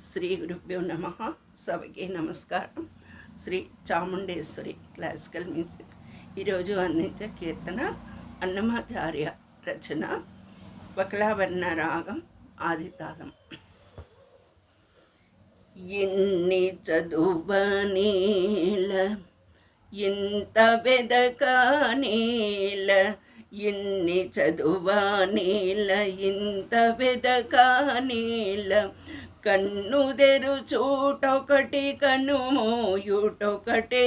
శ్రీ గురుభ్యో నమ. సభకి నమస్కారం. శ్రీ చాముండేశ్వరి క్లాసికల్ మ్యూజిక్ ఈరోజు అందించే కీర్తన అన్నమాచార్య రచన, వకలావర్ణ రాగం, ఆదితాళం. ఎన్ని చదువనేల ఇంత వెదకనేల, ఎన్ని చదువనేల ఇంత వెదకనేల, కన్ను తెరుచూటొకటి కనుమూయుటొకటే.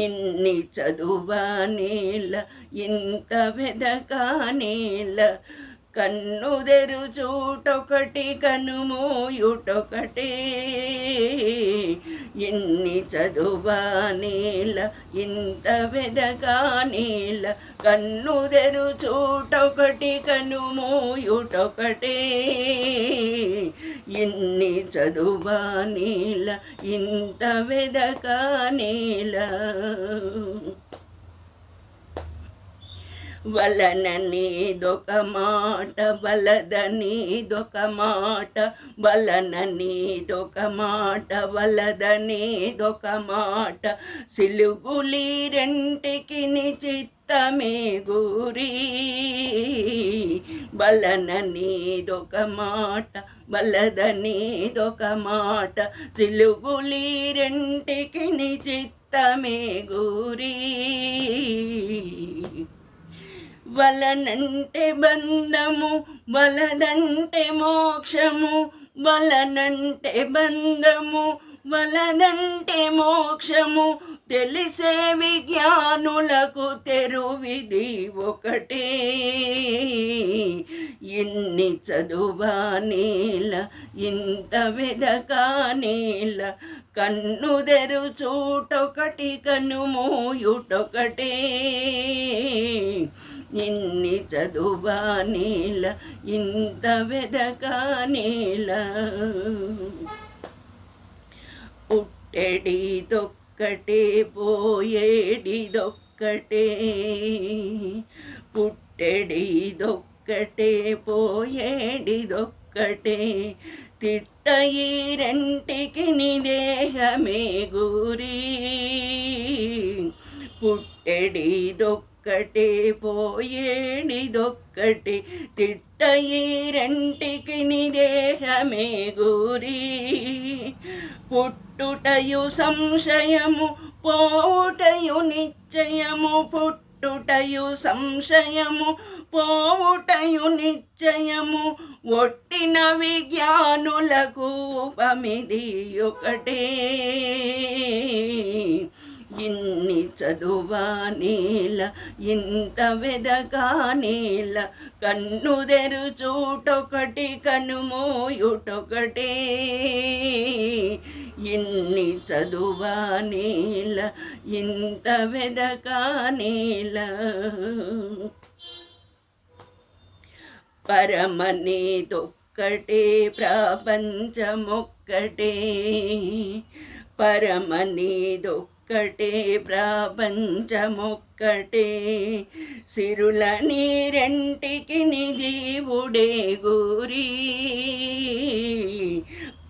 ఎన్ని చదువనేల ఇంత వెదకనేల, కన్ను తెరుచూటొకటి కనుమూయుటొకటే. ఎన్ని చదువనేల ఇంత వెదకనేల, కన్ను తెరుచూటొకటి కనుమూయుటొకటే. ఎన్ని చదువనేల ఇంత వెదకనేల, వలననేదొక మాట వలదనేదొక మాట, వలననేదొక మాట వలదనేదొక మాట, సిలుగులి రెంటికి చిత్తమే గురి. వలననేదొక మాట వలదనేదొక మాట, సిలుగులి రెంటికి చిత్తమే గురి. వలనంటే బంధము వలదంటే మోక్షము, వలనంటే బంధము వలదంటే మోక్షము, తెలిసే విజ్ఞానులకు తెరువిది ఒకటే. ఎన్ని చదువనేల ఇంత వెదకనేల, కన్ను తెరుచూటొకటి కనుమూయుటొకటే. ఎన్ని చదువనేల ఇంత వెదకనేల, పుట్టెడిదొక్కటే పోయేడిదొక్కటే, పుట్టెడిదొక్కటే పోయేడిదొక్కటే, తిట్ట ఈ రెంటికి దేహమే గురి. పుట్టెడిదొక్కటే పోయేడిదొక్కటే, తిట్ట ఈ రెంటికి దేహమే గురి. పుట్టుటయు సంశయము పోవుటయు నిశ్చయము, పుట్టుటయు సంశయము పోవుటయు నిశ్చయము, ఒట్టిన విజ్ఞానులకు ఉపమిది ఒకటే. ఇన్ని చదువనేల ఇంత వెదకనేల, కన్ను తెరుచూటొకటి కనుమూయుటొకటే. ఇన్ని చదువనేల ఇంత వెదకనేల, పరమనేదొక్కటే ప్రపంచమొక్కటే, పరమనేదొక్కటే ప్రపంచమొక్కటే, సిరులని రెంటికి జీవుడే గురి.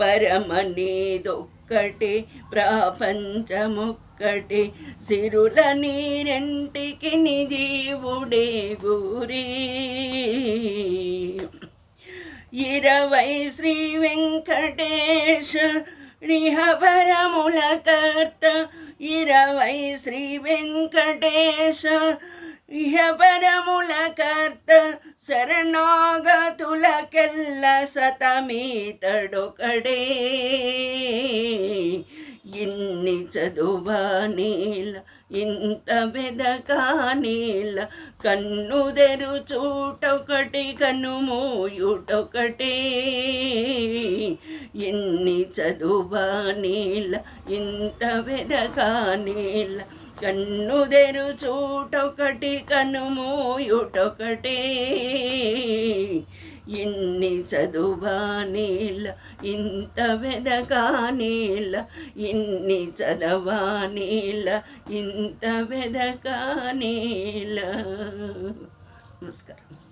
పరమనేదొక్కటే ప్రపంచమొక్కటే, సిరులని రెంటికి జీవుడే గురి. 20 శ్రీ వెంకటేశ ఇహపరముల కర్త, 20 శ్రీ వెంకటేశ ఇహపరముల కర్త, శరణాగతులకెల్ల సతమీతడొకడే. ఇన్ని చదువనేల ఇంత వెదకనేల, కన్ను తెరుచూటొకటి కనుమూయుటొకటే. ఎన్ని చదువనేల ఇంత వెదకనేల, కన్ను తెరుచూటొకటి కనుమూయుటొకటే. ఎన్ని చదువనేల ఇంత వెదకనేల, ఎన్ని చదవనేల ఇంత వెదకనేల. నమస్కారం.